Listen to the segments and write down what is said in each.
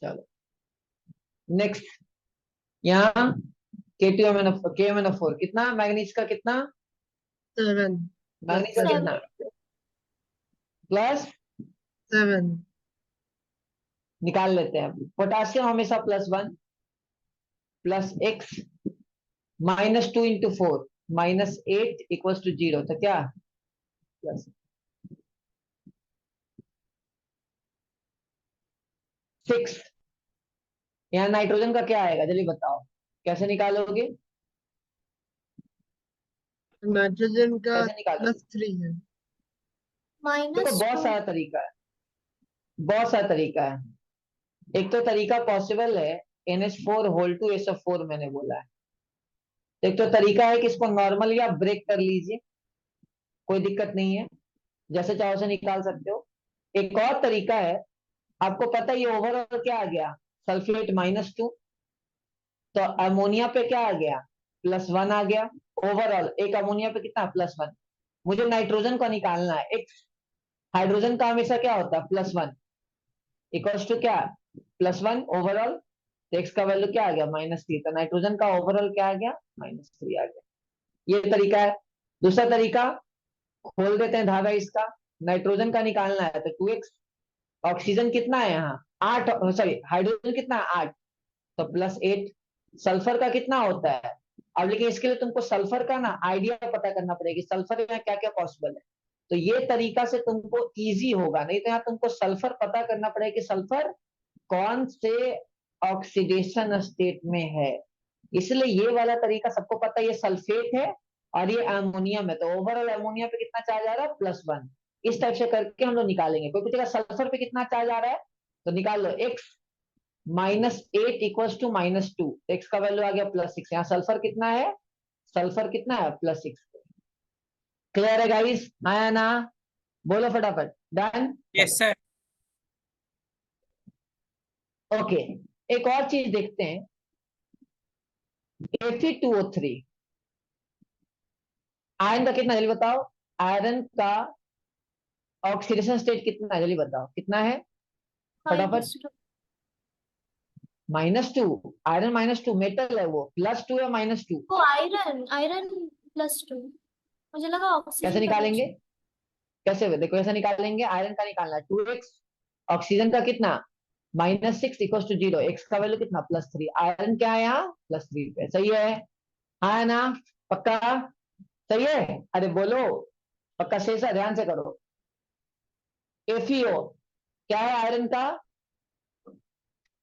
चलो नेक्स्ट, यहाँ KTMnO4 कितना, मैग्नीज का कितना, 7 मैग्नीज का कितना, प्लस 7 निकाल लेते हैं। पोटासियम हमेशा +1, प्लस x -2 × 4 -8 = 0, तो क्या प्लस 6। यहाँ नाइट्रोजन का क्या आएगा जल्दी बताओ, कैसे निकालोगे, नाइट्रोजन का कैसे निकालोगे? +3 है। देखो बहुत -2। सारा तरीका है, बहुत सारा तरीका है। एक तो तरीका पॉसिबल है, NH4 2SO4 मैंने बोला है। एक तो तरीका है कि इसको नॉर्मली आप ब्रेक कर लीजिए, कोई दिक्कत नहीं है, जैसे चाहो से निकाल सकते हो। एक और तरीका है, आपको पता ही ओवरऑल क्या आ गया, सल्फेट -2, तो अमोनिया पे क्या आ गया, +1 आ गया। ओवरऑल एक अमोनिया पे कितना, +1। मुझे नाइट्रोजन को निकालना है, एक हाइड्रोजन का हमेशा क्या होता है, +1 इक्वल्स टू क्या, +1 ओवरऑल। तो एक्स का वैल्यू क्या आ गया, -3, तो नाइट्रोजन का ओवरऑल क्या आ गया, -3 आ गया। ये तरीका है। दूसरा तरीका, खोल देते हैं धागा इसका, नाइट्रोजन का निकालना है तो 2x, ऑक्सीजन कितना है यहाँ 8, सॉरी हाइड्रोजन कितना है 8, तो +8। सल्फर का कितना होता है, अब लेकिन इसके लिए तुमको सल्फर का ना आइडिया पता करना पड़ेगा, सल्फर में क्या क्या पॉसिबल है। तो ये तरीका से तुमको इजी होगा, नहीं तो यहाँ तुमको सल्फर पता करना पड़ेगा कि सल्फर कौन से ऑक्सीडेशन स्टेट में है। इसलिए ये वाला तरीका सबको पता है, ये सल्फेट है और ये अमोनियम है, तो ओवरऑल अमोनिया पे कितना चार्ज आ रहा है, +1। इस टाइप से करके हम लोग निकालेंगे। कोई पूछेगा सल्फर पे कितना चार्ज आ रहा है, तो निकाल लो, x -8 = -2, एक्स का वैल्यू आ गया +6। यहाँ सल्फर कितना है, सल्फर कितना है, +6। क्लियर है गाइस, आया ना, बोलो फटाफट, डन। Yes sir. ओके, एक और चीज देखते हैं, Fe2O3, आयरन का कितना जल्दी बताओ, आयरन का ऑक्सीडेशन स्टेट कितना है जल्दी बताओ, कितना है फटाफट, -2। -2। आयरन -2, मेटल है वो, +2 या -2, वो आयरन आयरन +2, मुझे लगा कैसे ऑक्सीजन का निकालेंगे, +2। कैसे देखो कैसे निकालेंगे, आयरन का निकालना है 2x, ऑक्सीजन का कितना -6 = 0, एक्स का वैल्यू कितना +3, आयरन क्या है यहाँ +3 पे, सही है, हाँ है ना, पक्का सही है, अरे बोलो पक्का सही से, ध्यान से करो। एफीओ क्या है आयरन का,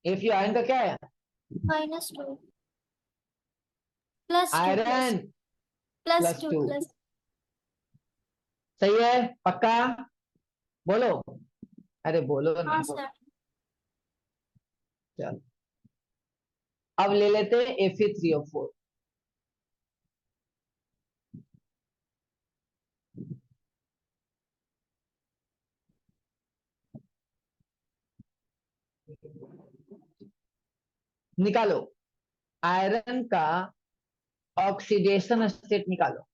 एफीओ आयरन का क्या है, -2 +2 आयरन +2 +2, सही है पक्का, बोलो, अरे बोलो हाँ नहीं बोलो। सर। चलो अब ले लेते हैं Fe3O4, निकालो आयरन का ऑक्सीडेशन स्टेट निकालो।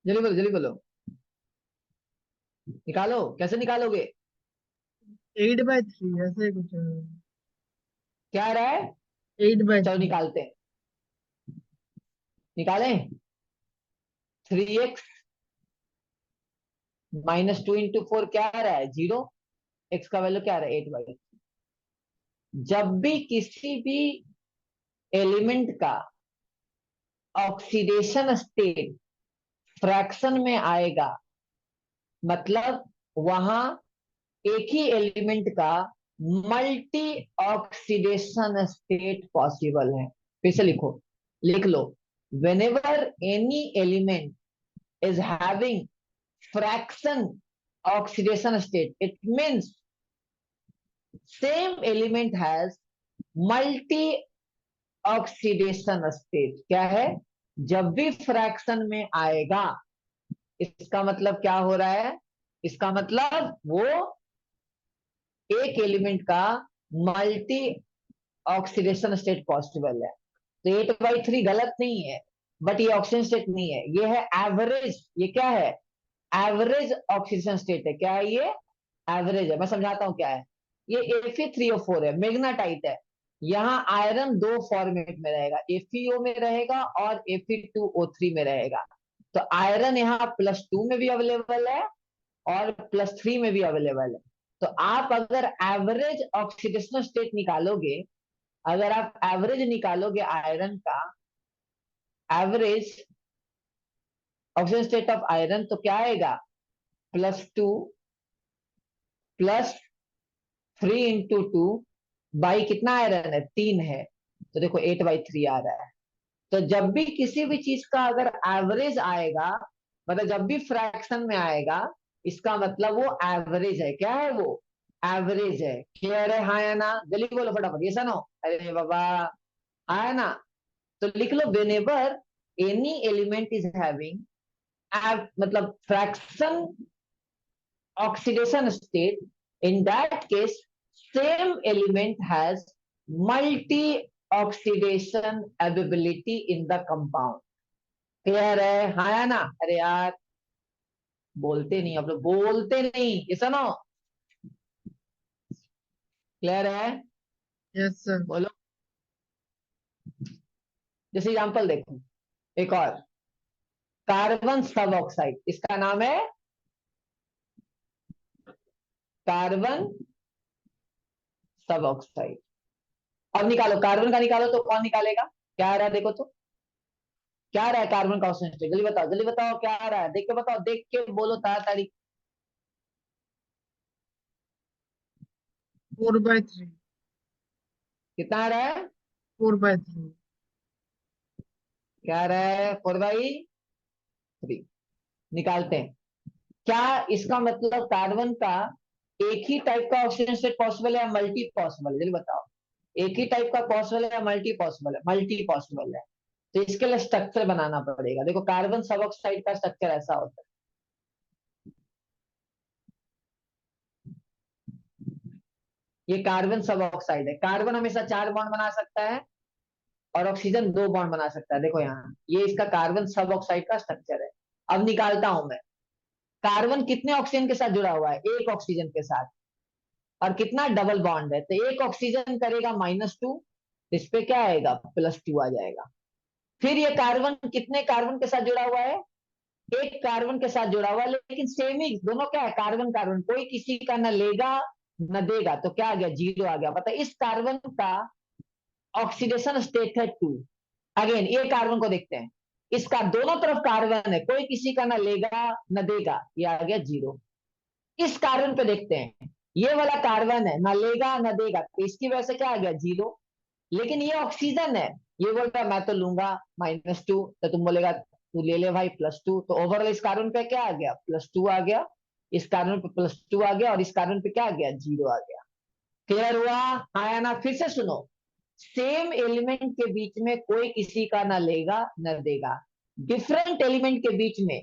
जल्दी बोलो जल्दी बोलो, निकालो, कैसे निकालोगे, 8/3 ऐसे कुछ है। क्या आ रहा है, 8/3। चलो निकालते हैं, निकालें, 3x -2 × 4 क्या आ रहा है 0, x का वैल्यू क्या आ रहा है 8/3। जब भी किसी भी एलिमेंट का ऑक्सीडेशन स्टेट फ्रैक्शन में आएगा, मतलब वहां एक ही एलिमेंट का मल्टी ऑक्सीडेशन स्टेट पॉसिबल है। फिर से लिखो, लिख लो, whenever any element is having fraction oxidation state, it means same element has multi oxidation state. क्या है, जब भी फ्रैक्शन में आएगा, इसका मतलब क्या हो रहा है, इसका मतलब वो एक एलिमेंट का मल्टी ऑक्सीडेशन स्टेट पॉसिबल है। तो 8/3 गलत नहीं है, बट ये ऑक्सीजन स्टेट नहीं है, ये है एवरेज। ये क्या है? एवरेज ऑक्सीजन स्टेट है। क्या है ये? एवरेज है। मैं समझाता हूं क्या है। ये Fe3O4 है, मैग्नेटाइट है। यहाँ आयरन दो फॉर्मेट में रहेगा, FeO में रहेगा और Fe2O3 में रहेगा। तो आयरन यहाँ +2 में भी अवेलेबल है और +3 में भी अवेलेबल है। तो आप अगर एवरेज ऑक्सीडेशनल स्टेट निकालोगे, अगर आप एवरेज निकालोगे आयरन का, average oxygen state of iron, तो क्या आएगा? +2 +3 × 2 बाई कितना आयरन है? 3 है। तो देखो 8/3 आ रहा है। तो जब भी किसी भी चीज का अगर एवरेज आएगा, मतलब जब भी फ्रैक्शन में आएगा, इसका मतलब वो एवरेज है। क्या है वो? एवरेज है। क्लियर है? हाँ या ना? जल्दी बोलो फटाफट, ये सुनो। अरे बाबा, हाँ या ना? तो लिख लो, whenever any element is having मतलब fraction oxidation state, in that case same element has multi oxidation ability in the compound. Clear है? हाँ या ना? अरे यार, बोलते नहीं आप लोग, बोलते नहीं, ये सुनो। क्लियर है? Yes, sir. बोलो। जैसे एग्जांपल देखो, एक और, कार्बन सब ऑक्साइड, इसका नाम है कार्बन सब ऑक्साइड। अब निकालो, कार्बन का निकालो तो कौन निकालेगा? क्या आ रहा है देखो तो, क्या आ रहा है कार्बन का ऑक्सीजन स्टेट? जल्दी बताओ क्या आ रहा है, देख के बताओ, देख के बोलो ताड़ी। 4/3. कितना आ रहा है? 4/3. क्या आ रहा है? 4/3 निकालते हैं। क्या इसका मतलब कार्बन का एक ही टाइप का ऑक्सीजन स्टेट पॉसिबल है या मल्टी पॉसिबल है? जल्दी बताओ। एक ही टाइप का पॉसिबल है या मल्टी पॉसिबल है? मल्टी पॉसिबल है। तो इसके लिए स्ट्रक्चर बनाना पड़ेगा। देखो, कार्बन सब ऑक्साइड का स्ट्रक्चर ऐसा होता है। ये कार्बन सब ऑक्साइड है। कार्बन हमेशा 4 बॉन्ड बना सकता है और ऑक्सीजन 2 बॉन्ड बना सकता है। देखो यहाँ, ये इसका कार्बन सब ऑक्साइड का स्ट्रक्चर है। अब निकालता हूं मैं, कार्बन कितने ऑक्सीजन के साथ जुड़ा हुआ है? एक ऑक्सीजन के साथ। और कितना डबल बॉन्ड है? तो एक ऑक्सीजन करेगा -2, इस पे क्या आएगा? +2 आ जाएगा। फिर ये कार्बन कितने कार्बन के साथ जुड़ा हुआ है? एक कार्बन के साथ जुड़ा हुआ है, लेकिन सेम ही दोनों क्या है? कार्बन कार्बन, कोई किसी का न लेगा न देगा। तो क्या आ गया? 0 आ गया। पता है, इस कार्बन का ऑक्सीडेशन स्टेट है 2। अगेन ये कार्बन को देखते हैं, इसका दोनों तरफ कार्बन है, कोई किसी का न लेगा न देगा, ये आ गया 0। इस कार्बन पे देखते हैं, ये वाला कार्बन है, ना लेगा ना देगा, तो इसकी वजह से क्या आ गया? 0। लेकिन ये ऑक्सीजन है, ये बोल रहा है मैं तो लूंगा -2, तो तुम बोलेगा तू ले ले भाई +2। तो ओवरऑल इस कार्बन पे क्या आ गया? +2 आ गया। इस कार्बन पे +2 आ गया और इस कार्बन पे क्या आ गया? 0 आ गया। क्लियर हुआ? हाँ या ना? फिर से सुनो, सेम एलिमेंट के बीच में कोई किसी का ना लेगा न देगा। डिफरेंट एलिमेंट के बीच में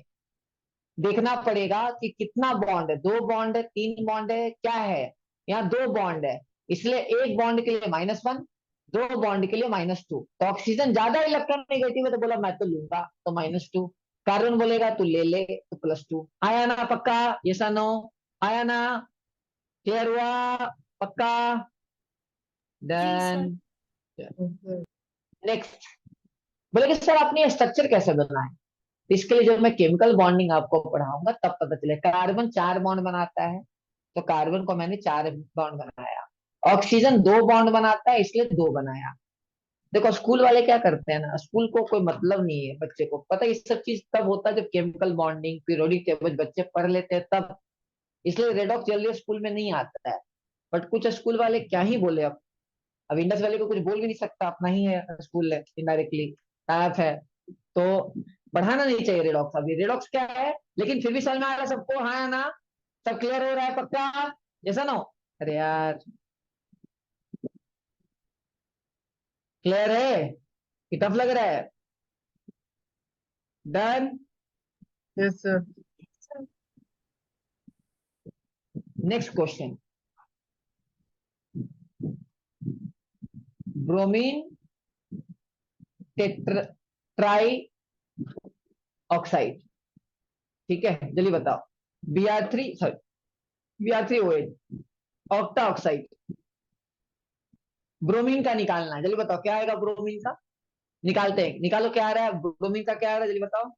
देखना पड़ेगा कि कितना बॉन्ड है, 2 बॉन्ड है, 3 बॉन्ड है, क्या है? यहाँ 2 बॉन्ड है, इसलिए एक बॉन्ड के लिए -1, 2 बॉन्ड के लिए -2। तो ऑक्सीजन ज्यादा इलेक्ट्रॉन नेगेटिव है तो बोला मैं तो लूंगा, तो -2। कार्बन बोलेगा तू ले ले, तो +2। आया ना? पक्का? ये नो? आया ना? क्लियर हुआ? पक्का? जी सर। डन। Okay. नेक्स्ट, बोले कि सर आपने स्ट्रक्चर कैसे बनाया? इसके लिए जब मैं केमिकल बॉन्डिंग आपको पढ़ाऊंगा तब पता चले। कार्बन 4 बॉन्ड बनाता है, तो कार्बन को मैंने 4 बॉन्ड बनाया। ऑक्सीजन 2 बॉन्ड बनाता है, इसलिए 2 बनाया। देखो, स्कूल वाले क्या करते हैं ना, स्कूल को कोई मतलब नहीं है, बच्चे को पता है ये सब चीज तब होता है जब केमिकल बॉन्डिंग पीरियोडिक टेबल बच्चे पढ़ लेते हैं तब। इसलिए रेडॉक्स जल्दी स्कूल में नहीं आता है। बट कुछ स्कूल वाले क्या ही बोले। अब इंडस वैली को कुछ बोल भी नहीं सकता, अपना ही है स्कूल, है इनडायरेक्टली टाइप है। तो बढ़ाना नहीं चाहिए रेडॉक्स। अभी रेडॉक्स क्या है, लेकिन फिर भी समझ में आ रहा है सबको? हाँ या ना? सब क्लियर हो रहा है? पक्का? जैसा ना? अरे यार, क्लियर है कि टफ लग रहा है? Done. Yes, sir. Sir next question, bromine try oxide, ठीक है, जल्दी बताओ। Br3 ऑक्टा ऑक्साइड, ब्रोमीन का निकालना है, जल्दी बताओ क्या आएगा ब्रोमीन का। निकालते हैं, निकालो क्या आ रहा है ब्रोमीन का, क्या आ रहा है जल्दी बताओ।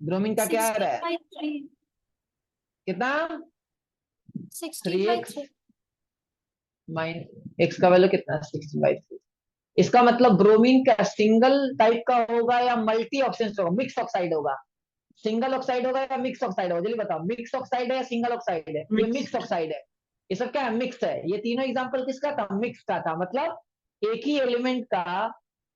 ब्रोमीन का क्या आ रहा 16 है, by 3. कितना, 16 by 3x 3. माइनस एक्स का वैल्यू कितना, 16/3। इसका मतलब ब्रोमीन का सिंगल टाइप का होगा या मल्टी ऑक्सीडेंट होगा, मिक्स ऑक्साइड होगा, सिंगल ऑक्साइड होगा या मिक्स ऑक्साइड होगा, जल्दी बताओ। मिक्स ऑक्साइड है या सिंगल ऑक्साइड है, ये Mix. मिक्स ऑक्साइड है। ये सब क्या है, मिक्स है। ये तीनों एग्जांपल किसका था, मिक्स का था। मतलब एक ही एलिमेंट का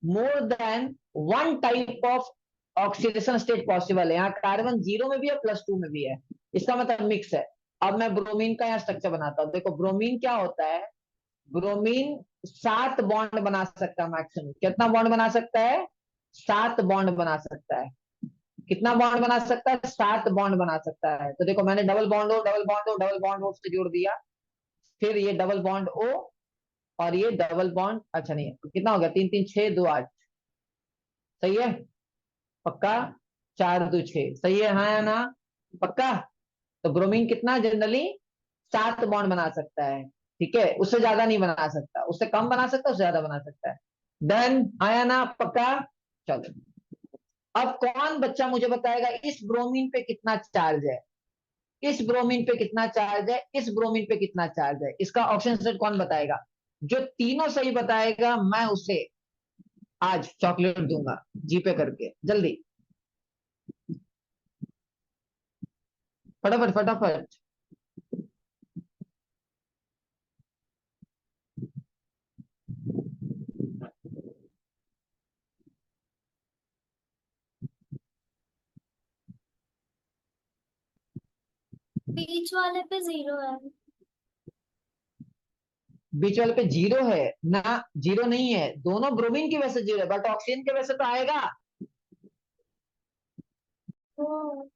more than one type of oxidation state possible है। यहाँ कार्बन 0 में भी है, +2 में भी है, इसका मतलब मिक्स है। अब मैं ब्रोमीन का यहाँ स्ट्रक्चर बनाता हूँ। देखो ब्रोमीन क्या होता है, ब्रोमीन 7 बॉन्ड बना सकता है मैक्सिमम। कितना बॉन्ड बना सकता है, 7 बॉन्ड बना सकता है। कितना बॉन्ड बना सकता है, 7 बॉन्ड बना सकता है। तो देखो मैंने double bond O double bond O double bond O से जोड़ दिया, फिर ये डबल बॉन्ड ओ और ये डबल बॉन्ड, अच्छा नहीं है, कितना हो गया, 3 3 6 2 8, सही है पक्का, 4 2 6, सही है हाँ या ना, पक्का। तो ब्रोमीन कितना जनरली 7 बॉन्ड बना सकता है, ठीक है, उससे ज्यादा नहीं बना सकता, उससे कम बना सकता है, उससे ज्यादा बना सकता है। डन, हाँ या ना, पक्का। चलो अब कौन बच्चा मुझे बताएगा इस ब्रोमीन पे कितना चार्ज है, इस ब्रोमीन पे कितना चार्ज है, इस ब्रोमीन पे कितना चार्ज है, इसका ऑप्शन सेट कौन बताएगा। जो तीनों सही बताएगा मैं उसे आज चॉकलेट दूंगा जीपे करके, जल्दी फटाफट फटाफट। बीच वाले पे 0 है. बीच वाले पे 0 है ना, 0 नहीं है, दोनों ब्रोमीन की वजह से 0 है, बट ऑक्सीजन की वजह से तो आएगा। Oh.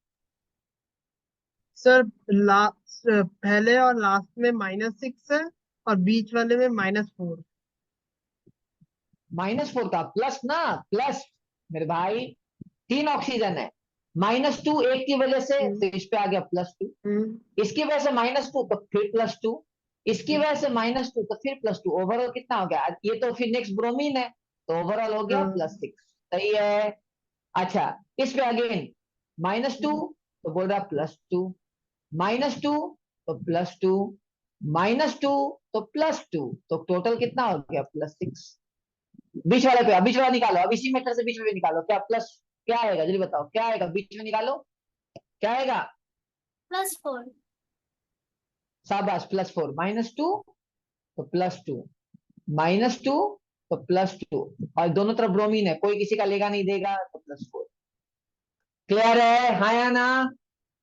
सर लास्ट पहले और लास्ट में -6 है और बीच वाले में -4। -4 का प्लस ना, प्लस मेरे भाई, 3 ऑक्सीजन है, -2 एक की वजह से तो इस पे आ गया +2, इसकी वजह से -2 तो फिर +2, इसकी वजह से -2 तो फिर +2, ओवरऑल कितना हो गया, ये तो फिर नेक्स्ट ब्रोमीन है, तो ओवरऑल हो गया +6, सही है। अच्छा इस पे अगेन -2 तो बोल रहा +2, -2 तो +2, -2 तो +2, तो टोटल कितना हो गया +6। बीच वाले पे, बीच वाला निकालो, अब इसी मेथड से बीच में भी निकालो, क्या प्लस, क्या आएगा जल्दी बताओ, क्या आएगा बीच में निकालो, क्या आएगा, +4. शाबाश +4, -2 तो +2, -2 तो +2, और दोनों तरफ ब्रोमीन है, कोई किसी का लेगा नहीं देगा, तो +4। क्लियर है हाँ या ना,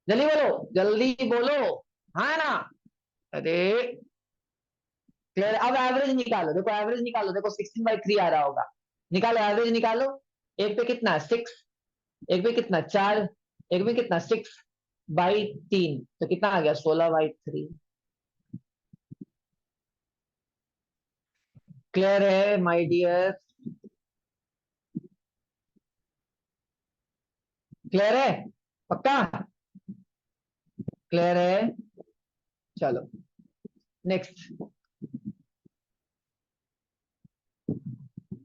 जल्दी बोलो, जल्दी बोलो, हाँ या ना। अरे क्लियर, अब एवरेज निकालो, देखो एवरेज निकालो, देखो 16/3 आ रहा होगा, निकालो एवरेज निकालो। एक पे कितना 6, एक पे कितना 4, एक पे कितना 6/3, तो कितना आ गया 16/3। क्लियर है माय डियर, क्लियर है पक्का, क्लियर है। चलो नेक्स्ट,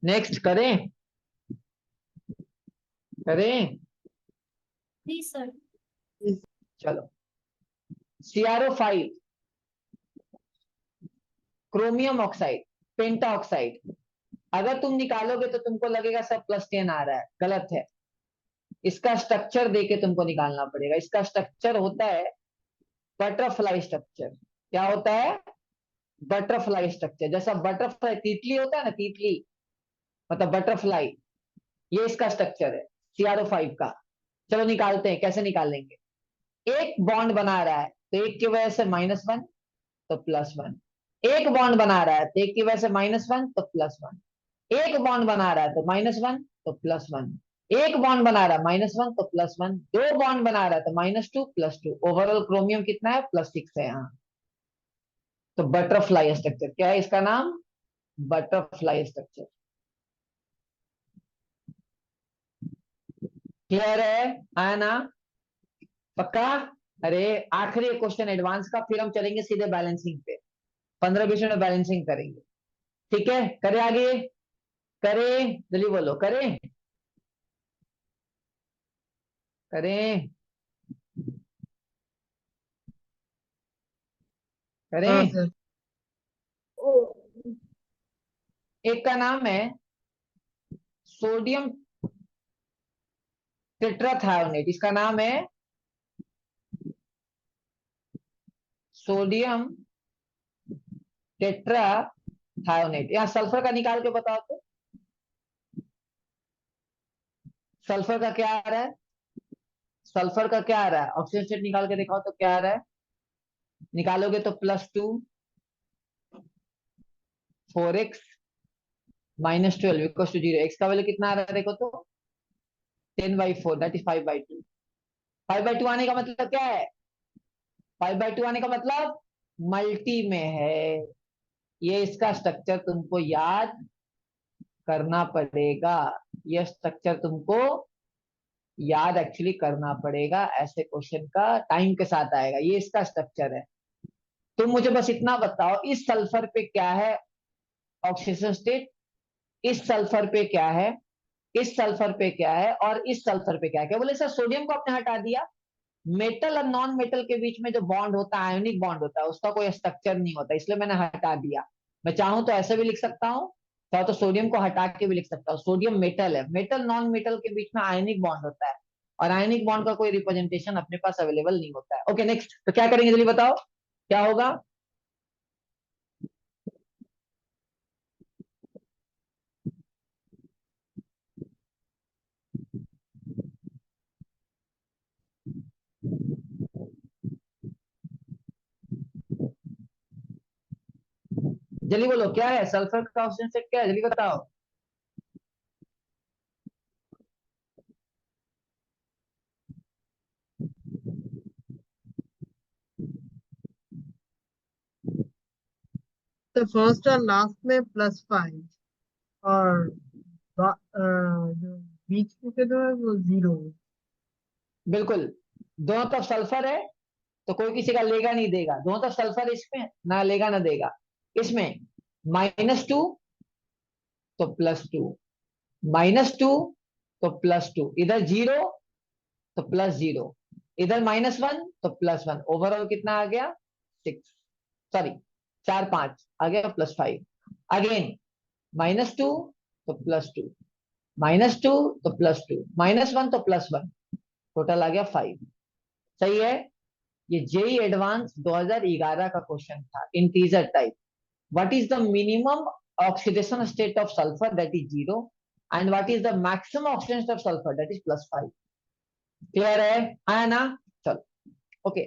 नेक्स्ट करें, करें, जी सर. चलो CrO5, क्रोमियम ऑक्साइड, पेंटा ऑक्साइड, अगर तुम निकालोगे तो तुमको लगेगा सब +10 आ रहा है, गलत है। इसका स्ट्रक्चर देके तुमको निकालना पड़ेगा। इसका स्ट्रक्चर होता है बटरफ्लाई स्ट्रक्चर। क्या होता है, बटरफ्लाई स्ट्रक्चर, जैसा बटरफ्लाई तितली होता है ना, तितली मतलब बटरफ्लाई, ये इसका स्ट्रक्चर है CrO5 का। चलो निकालते हैं, कैसे निकालेंगे। एक बॉन्ड बना रहा है तो एक की वजह से -1 तो +1, एक बॉन्ड बना रहा है तो एक की वजह से -1 तो +1, एक बॉन्ड बना रहा है तो -1 तो +1, एक बॉन्ड बना रहा है -1 तो +1, 2 बॉन्ड बना रहा है तो -2 +2, ओवरऑल क्रोमियम कितना है +6 है यहाँ। तो बटरफ्लाई स्ट्रक्चर क्या है इसका नाम, बटरफ्लाई स्ट्रक्चर। क्लियर है ना, पक्का। अरे आखिरी क्वेश्चन एडवांस का, फिर हम चलेंगे सीधे बैलेंसिंग पे, 15-20 मिनट बैलेंसिंग करेंगे। ठीक है, करें आगे, करें जल्दी बोलो, करें करें हाँ करें। सर। एक का नाम है सोडियम टेट्राथायोनेट, इसका नाम है सोडियम टेट्राथायोनेट। यहाँ सल्फर का निकाल के बताओ तो, सल्फर का क्या आ रहा है, सल्फर का क्या आ रहा है, ऑक्सीजन स्टेट निकाल के दिखाओ तो क्या आ रहा है, निकालोगे तो +2 4x -12 इक्वल टू 0। एक्स का वैल्यू कितना आ रहा है देखो तो 10/4 दैट इज 5/2। 5/2 आने का मतलब क्या है, 5/2 आने का मतलब मल्टी में है। ये इसका स्ट्रक्चर तुमको याद करना पड़ेगा, ये स्ट्रक्चर तुमको याद एक्चुअली करना पड़ेगा, ऐसे क्वेश्चन का टाइम के साथ आएगा। ये इसका स्ट्रक्चर है। तुम मुझे बस इतना बताओ, इस सल्फर पे क्या है ऑक्सीजन स्टेट, इस सल्फर पे क्या है, इस सल्फर पे क्या है, और इस सल्फर पे क्या है। क्या बोले सर सोडियम को आपने हटा दिया, मेटल और नॉन मेटल के बीच में जो बॉन्ड होता है आयोनिक बॉन्ड होता है, उसका कोई स्ट्रक्चर नहीं होता, इसलिए मैंने हटा दिया। मैं चाहूं तो ऐसे भी लिख सकता हूँ, चाहे तो सोडियम को हटा के भी लिख सकता हूँ। सोडियम मेटल है, मेटल नॉन मेटल के बीच में आयोनिक बॉन्ड होता है, और आयोनिक बॉन्ड का कोई रिप्रेजेंटेशन अपने पास अवेलेबल नहीं होता है। ओके नेक्स्ट, तो क्या करेंगे जल्दी बताओ क्या होगा। जल्दी बोलो क्या है, सल्फर का ऑक्सीजन स्टेट क्या है, जल्दी बताओ। तो फर्स्ट और लास्ट में +5 और जो बीच के जो है वो 0। बिल्कुल, दोनों तरफ सल्फर है तो कोई किसी का लेगा नहीं देगा, दोनों तरफ सल्फर इसमें ना लेगा ना देगा। इसमें -2 तो +2, -2 तो +2, इधर 0 तो +0, इधर -1 तो +1, ओवरऑल कितना आ गया 6, सॉरी 4 5 आ गया +5। अगेन -2 तो +2, -2 तो +2, -1 तो +1, टोटल आ गया 5। सही है। ये जेई एडवांस 2011 का क्वेश्चन था, integer type. What is the minimum oxidation state of sulphur that is 0 and what is the maximum oxidation state of sulphur that is +5। Clear है, आया ना। चलो ओके।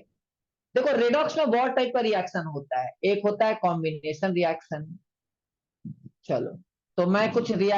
देखो रेडॉक्स में बहुत टाइप का रिएक्शन होता है, एक होता है कॉम्बिनेशन रिएक्शन। चलो तो मैं कुछ